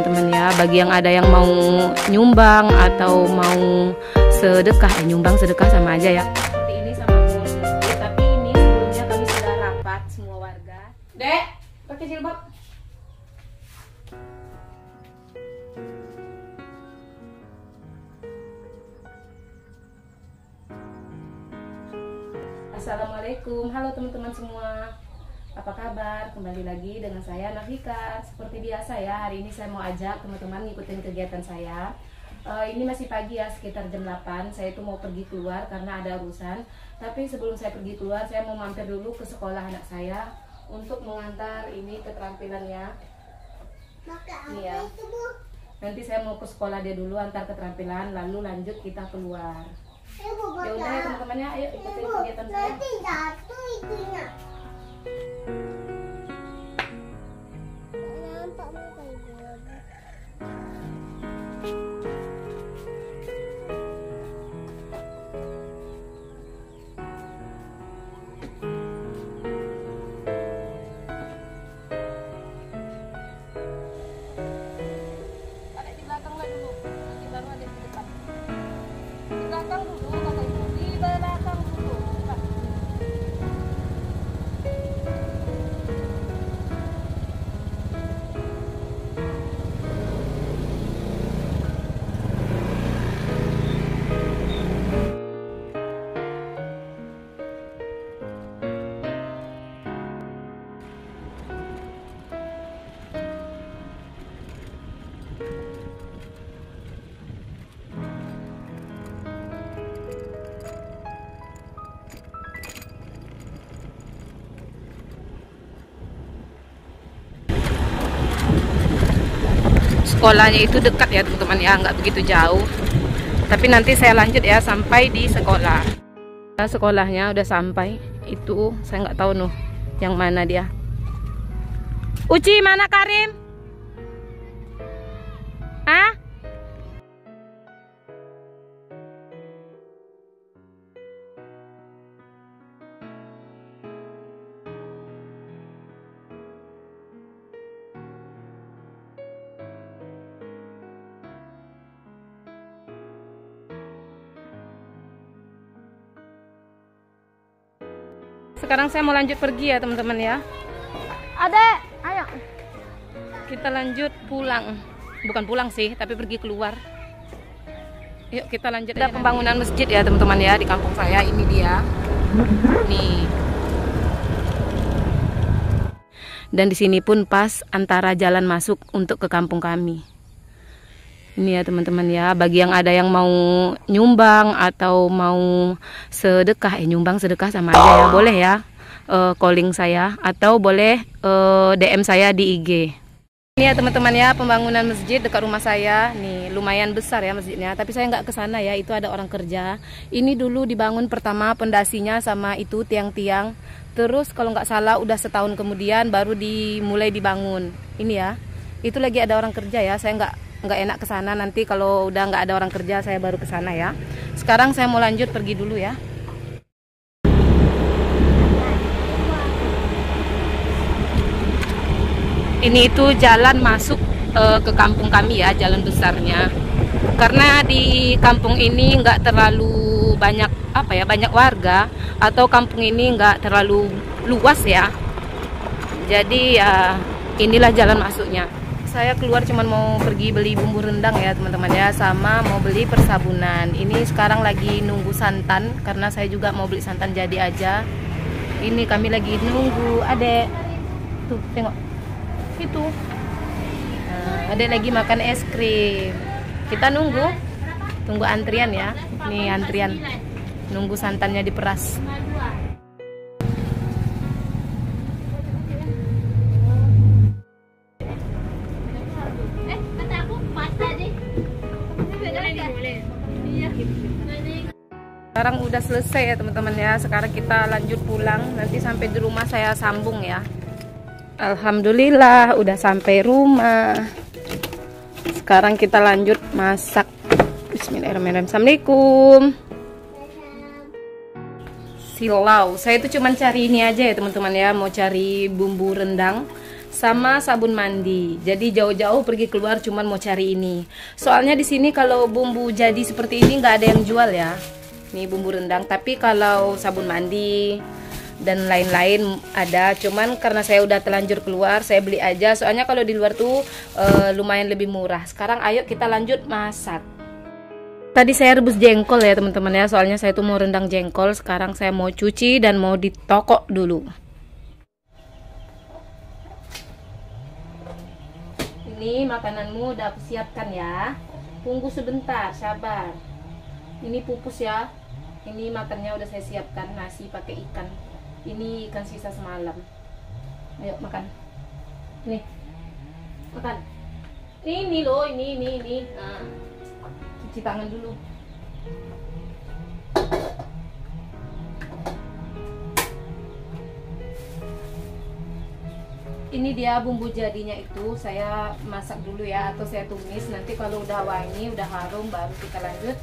teman-teman ya. Bagi yang ada yang mau nyumbang atau mau sedekah, nyumbang sedekah sama aja ya. Seperti ini sama masjid, tapi ini sebelumnya kami sudah rapat semua warga. Dek, pakai jilbab. Assalamualaikum, halo teman-teman semua. Apa kabar? Kembali lagi dengan saya Nafika. Seperti biasa ya, hari ini saya mau ajak teman-teman ngikutin kegiatan saya. Ini masih pagi ya, sekitar jam 8. Saya itu mau pergi keluar karena ada urusan. Tapi sebelum saya pergi keluar, saya mau mampir dulu ke sekolah anak saya untuk mengantar ini keterampilannya. Ini ya. Nanti saya mau ke sekolah dia dulu, antar keterampilan, lalu lanjut kita keluar. Ya udah ya teman-temannya, ayo ikutin kegiatan saya. Sekolahnya itu dekat ya teman-teman ya, nggak begitu jauh. Tapi nanti saya lanjut ya sampai di sekolah. Sekolahnya udah sampai. Itu saya nggak tahu nuh yang mana dia. Uci, mana Karim? Hah? Sekarang saya mau lanjut pergi ya teman-teman ya. Adek, ayo. Kita lanjut pulang. Bukan pulang sih, tapi pergi keluar. Yuk kita lanjut. Ada pembangunan masjid ya teman-teman ya di kampung saya. Ini dia. Nih. Dan di sini pun pas antara jalan masuk untuk ke kampung kami. Ini ya teman-teman ya, bagi yang ada yang mau nyumbang atau mau sedekah, nyumbang sedekah sama aja ya, boleh ya calling saya atau boleh DM saya di IG. Ini ya teman-teman ya, pembangunan masjid dekat rumah saya, nih lumayan besar ya masjidnya, tapi saya nggak ke sana ya, itu ada orang kerja. Ini dulu dibangun pertama pondasinya sama itu tiang-tiang, terus kalau nggak salah udah setahun kemudian baru dimulai dibangun. Ini ya, itu lagi ada orang kerja ya, saya nggak enak ke sana, nanti kalau udah nggak ada orang kerja saya baru ke sana ya. Sekarang saya mau lanjut pergi dulu ya. Ini itu jalan masuk ke kampung kami ya, jalan besarnya. Karena di kampung ini nggak terlalu banyak banyak warga, atau kampung ini nggak terlalu luas ya. Jadi ya inilah jalan masuknya. Saya keluar cuman mau pergi beli bumbu rendang ya teman-teman ya, sama mau beli persabunan. Ini sekarang lagi nunggu santan karena saya juga mau beli santan jadi aja. Ini kami lagi nunggu adek. Tuh tengok itu. Nah, adek lagi makan es krim. Kita tunggu antrian ya. Nih antrian, nunggu santannya diperas. Sekarang udah selesai ya teman-teman ya. Sekarang kita lanjut pulang. Nanti sampai di rumah saya sambung ya. Alhamdulillah udah sampai rumah. Sekarang kita lanjut masak. Bismillahirrahmanirrahim. Assalamualaikum. Silau. Saya itu cuman cari ini aja ya teman-teman ya. Mau cari bumbu rendang sama sabun mandi. Jadi jauh-jauh pergi keluar cuman mau cari ini. Soalnya di sini kalau bumbu jadi seperti ini nggak ada yang jual ya. Ini bumbu rendang, tapi kalau sabun mandi dan lain-lain ada. Cuman karena saya udah terlanjur keluar, saya beli aja. Soalnya kalau di luar tuh lumayan lebih murah. Sekarang ayo kita lanjut masak. Tadi saya rebus jengkol ya teman-teman ya. Soalnya saya tuh mau rendang jengkol. Sekarang saya mau cuci dan mau ditokok dulu. Ini makananmu udah aku siapkan ya. Tunggu sebentar, sabar. Ini pupus ya. Ini makannya udah saya siapkan, nasi pakai ikan. Ini ikan sisa semalam. Ayo makan. Nih. Makan. Ini loh, ini. Nah. Cuci tangan dulu. Ini dia bumbu jadinya itu saya masak dulu ya, atau saya tumis. Nanti kalau udah wangi, udah harum, baru kita lanjut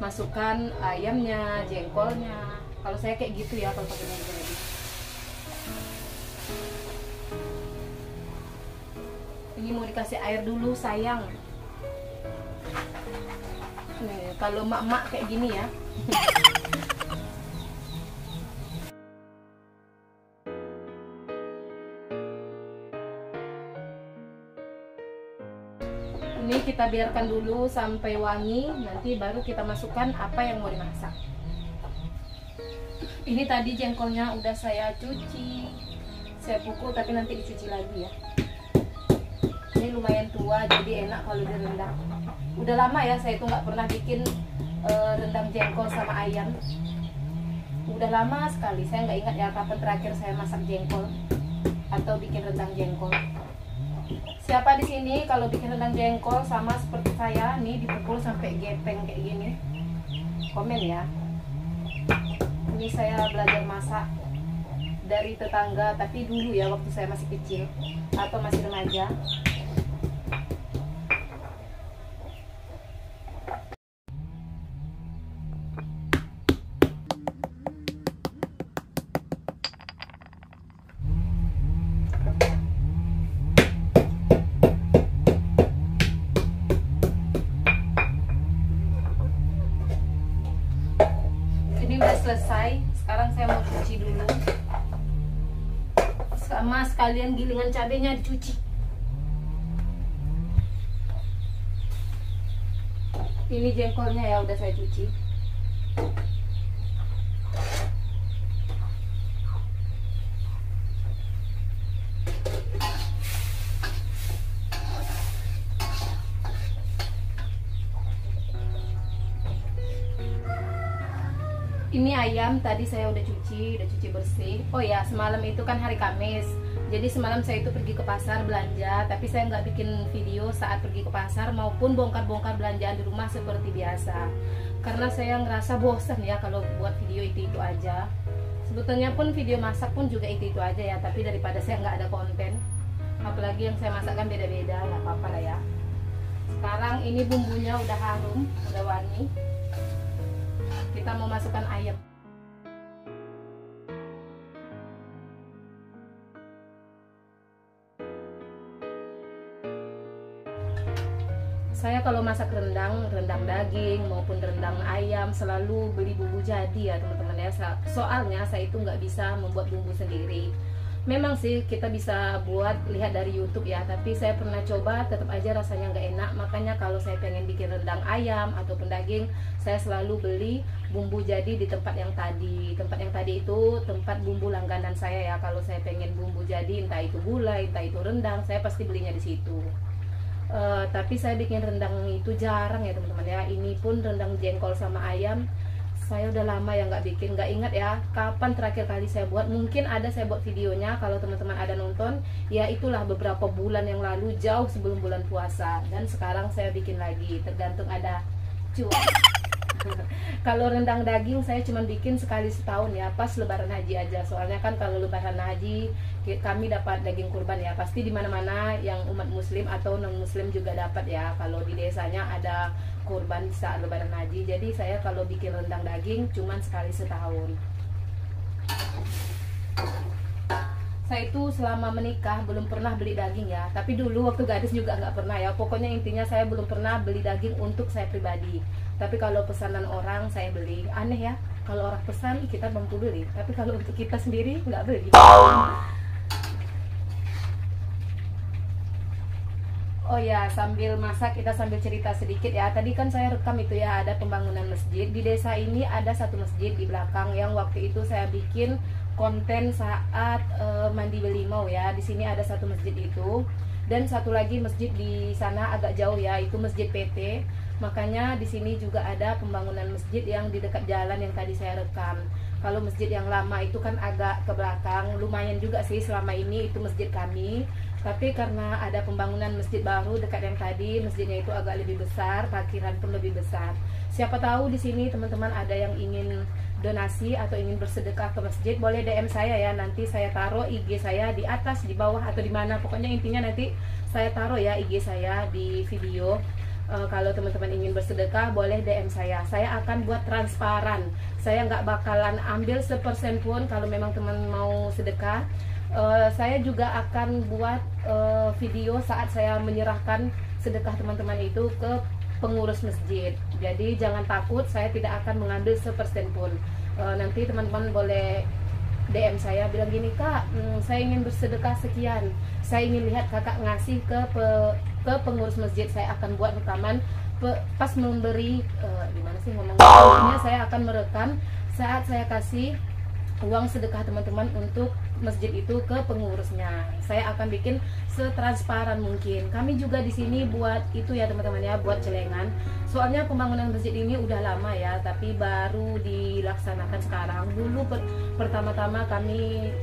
masukkan ayamnya, jengkolnya. Kalau saya kayak gitu ya kalau pakai bumbu jadi. Ini mau dikasih air dulu sayang. Nih, kalau mak-mak kayak gini ya. Ini kita biarkan dulu sampai wangi, nanti baru kita masukkan apa yang mau dimasak. Ini tadi jengkolnya udah saya cuci, saya pukul tapi nanti dicuci lagi ya. Ini lumayan tua jadi enak kalau direndam. Udah lama ya saya itu nggak pernah bikin rendang jengkol sama ayam. Udah lama sekali, saya nggak ingat ya kapan terakhir saya masak jengkol atau bikin rendang jengkol. Siapa di sini kalau bikin rendang jengkol sama seperti saya nih dipukul sampai gepeng kayak gini? Komen ya. Ini saya belajar masak dari tetangga, tapi dulu ya waktu saya masih kecil atau masih remaja. Selesai, sekarang saya mau cuci dulu sama sekalian gilingan cabenya dicuci. Ini jengkolnya ya udah saya cuci. Ini ayam tadi saya udah cuci bersih. Oh ya, semalam itu kan hari Kamis. Jadi semalam saya itu pergi ke pasar belanja, tapi saya nggak bikin video saat pergi ke pasar maupun bongkar-bongkar belanjaan di rumah seperti biasa. Karena saya ngerasa bosan ya kalau buat video itu aja. Sebetulnya pun video masak pun juga itu aja ya, tapi daripada saya nggak ada konten, apalagi yang saya masakkan beda-beda, nggak apa-apa lah ya. Sekarang ini bumbunya udah harum, udah wangi. Kita mau masukkan ayam. Saya kalau masak rendang daging maupun rendang ayam selalu beli bumbu jadi ya teman-teman ya. Soalnya saya itu nggak bisa membuat bumbu sendiri. Memang sih kita bisa buat lihat dari YouTube ya, tapi saya pernah coba tetap aja rasanya nggak enak. Makanya kalau saya pengen bikin rendang ayam ataupun daging, saya selalu beli bumbu jadi di tempat yang tadi. Tempat yang tadi itu tempat bumbu langganan saya ya. Kalau saya pengen bumbu jadi, entah itu gulai, entah itu rendang, saya pasti belinya di situ. Tapi saya bikin rendang itu jarang ya teman-teman ya. Ini pun rendang jengkol sama ayam. Saya udah lama ya nggak bikin, nggak ingat ya kapan terakhir kali saya buat. Mungkin ada saya buat videonya kalau teman-teman ada nonton, ya itulah beberapa bulan yang lalu, jauh sebelum bulan puasa. Dan sekarang saya bikin lagi, tergantung ada cuan. Kalau rendang daging saya cuma bikin sekali setahun ya, pas lebaran haji aja. Soalnya kan kalau lebaran haji kami dapat daging kurban ya, pasti di mana-mana yang umat muslim atau non muslim juga dapat ya. Kalau di desanya ada kurban saat lebaran haji. Jadi saya kalau bikin rendang daging cuma sekali setahun. Saya itu selama menikah belum pernah beli daging ya. Tapi dulu waktu gadis juga nggak pernah ya. Pokoknya intinya saya belum pernah beli daging untuk saya pribadi. Tapi kalau pesanan orang saya beli. Aneh ya, kalau orang pesan kita mampu beli. Tapi kalau untuk kita sendiri nggak beli. Oh ya, sambil masak kita sambil cerita sedikit ya. Tadi kan saya rekam itu ya, ada pembangunan masjid. Di desa ini ada satu masjid di belakang yang waktu itu saya bikin konten saat mandi belimau ya. Di sini ada satu masjid itu. Dan satu lagi masjid di sana agak jauh ya, itu masjid PT. Makanya di sini juga ada pembangunan masjid yang di dekat jalan yang tadi saya rekam. Kalau masjid yang lama itu kan agak ke belakang, lumayan juga sih selama ini itu masjid kami. Tapi karena ada pembangunan masjid baru dekat yang tadi, masjidnya itu agak lebih besar, parkiran pun lebih besar. Siapa tahu di sini teman-teman ada yang ingin donasi atau ingin bersedekah ke masjid, boleh DM saya ya. Nanti saya taruh IG saya di atas, di bawah atau di mana. Pokoknya intinya nanti saya taruh ya IG saya di video. Kalau teman-teman ingin bersedekah boleh DM saya. Saya akan buat transparan. Saya nggak bakalan ambil sepersen pun kalau memang teman mau sedekah. Saya juga akan buat video saat saya menyerahkan sedekah teman-teman itu ke pengurus masjid. Jadi jangan takut, saya tidak akan mengambil sepersen pun. Nanti teman-teman boleh DM saya bilang gini, Kak, saya ingin bersedekah sekian, saya ingin lihat kakak ngasih ke pengurus masjid. Saya akan buat rekaman pas memberi gimana sih ngomongnya, saya akan merekam saat saya kasih uang sedekah teman-teman untuk masjid itu ke pengurusnya. Saya akan bikin setransparan mungkin. Kami juga di sini buat itu ya teman-teman ya, buat celengan. Soalnya pembangunan masjid ini udah lama ya, tapi baru dilaksanakan sekarang. Dulu pertama-tama kami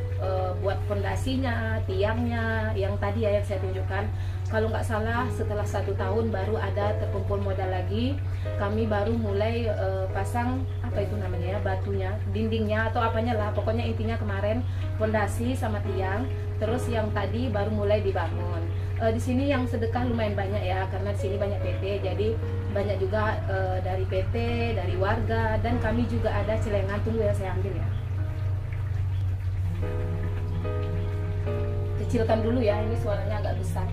buat fondasinya, tiangnya, yang tadi ya yang saya tunjukkan. Kalau nggak salah setelah 1 tahun baru ada terkumpul modal lagi. Kami baru mulai pasang apa itu namanya ya, batunya, dindingnya atau apanya lah. Pokoknya intinya kemarin fondasi sama tiang. Terus yang tadi baru mulai dibangun. Di sini yang sedekah lumayan banyak ya, karena di sini banyak PT. Jadi banyak juga dari PT, dari warga, dan kami juga ada celengan. Tunggu ya, saya ambil ya. Kecilkan dulu ya, ini suaranya agak besar.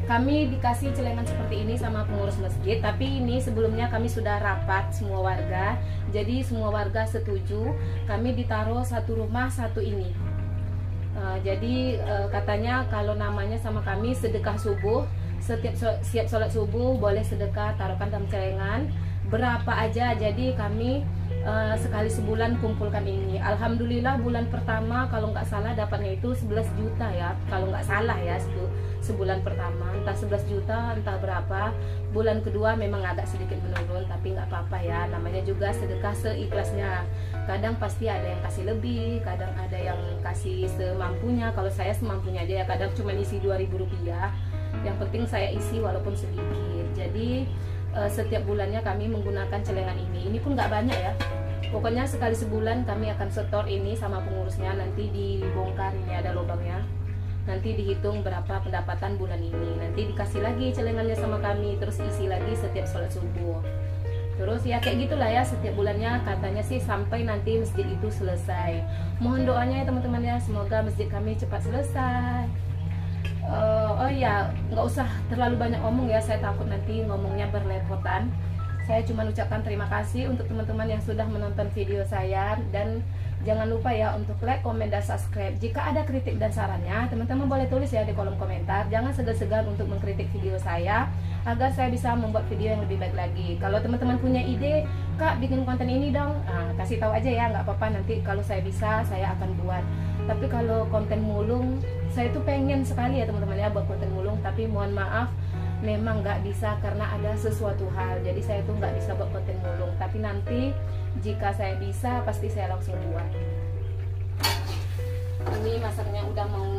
Kami dikasih celengan seperti ini sama pengurus masjid, tapi ini sebelumnya kami sudah rapat semua warga. Jadi semua warga setuju kami ditaruh satu rumah satu ini. Jadi katanya kalau namanya sama kami sedekah subuh, setiap siap sholat subuh boleh sedekah, taruhkan dalam celengan berapa aja. Jadi kami sekali sebulan kumpulkan ini. Alhamdulillah bulan pertama kalau nggak salah dapatnya itu 11 juta ya, kalau nggak salah ya, sebulan pertama entah 11 juta entah berapa. Bulan kedua memang agak sedikit menurun, tapi nggak apa-apa ya, namanya juga sedekah seikhlasnya. Kadang pasti ada yang kasih lebih, kadang ada yang kasih semampunya. Kalau saya semampunya aja ya, kadang cuma isi 2.000 rupiah, yang penting saya isi walaupun sedikit. Jadi setiap bulannya kami menggunakan celengan ini pun nggak banyak ya, pokoknya sekali sebulan kami akan setor ini sama pengurusnya. Nanti dibongkar, ini ada lubangnya, nanti dihitung berapa pendapatan bulan ini, nanti dikasih lagi celengannya sama kami, terus isi lagi setiap sholat subuh. Terus ya kayak gitulah ya, setiap bulannya katanya sih sampai nanti masjid itu selesai. Mohon doanya ya teman-teman ya, semoga masjid kami cepat selesai. Oh ya, nggak usah terlalu banyak ngomong ya, saya takut nanti ngomongnya berlepotan. Saya cuma ucapkan terima kasih untuk teman-teman yang sudah menonton video saya, dan jangan lupa ya untuk like, komen, dan subscribe. Jika ada kritik dan sarannya, teman-teman boleh tulis ya di kolom komentar. Jangan segan-segan untuk mengkritik video saya agar saya bisa membuat video yang lebih baik lagi. Kalau teman-teman punya ide, Kak bikin konten ini dong, kasih tahu aja ya, nggak apa-apa. Nanti kalau saya bisa, saya akan buat. Tapi kalau konten mulung, saya tuh pengen sekali ya teman-teman ya buat konten mulung, tapi mohon maaf memang nggak bisa karena ada sesuatu hal. Jadi saya tuh nggak bisa buat konten mulung, tapi nanti jika saya bisa pasti saya langsung buat. Ini masaknya udah mau,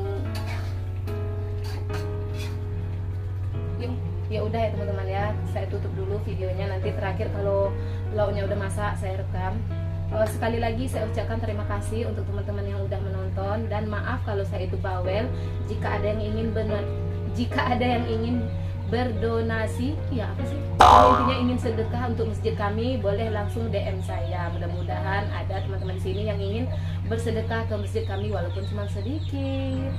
ya udah ya teman-teman ya, saya tutup dulu videonya. Nanti terakhir kalau lauknya udah masak saya rekam. Sekali lagi saya ucapkan terima kasih untuk teman-teman yang udah menonton, dan maaf kalau saya itu bawel. Jika ada yang ingin berdonasi, ya apa sih? Intinya ingin sedekah untuk masjid kami, boleh langsung DM saya. Mudah-mudahan ada teman-teman di sini yang ingin bersedekah ke masjid kami walaupun cuma sedikit.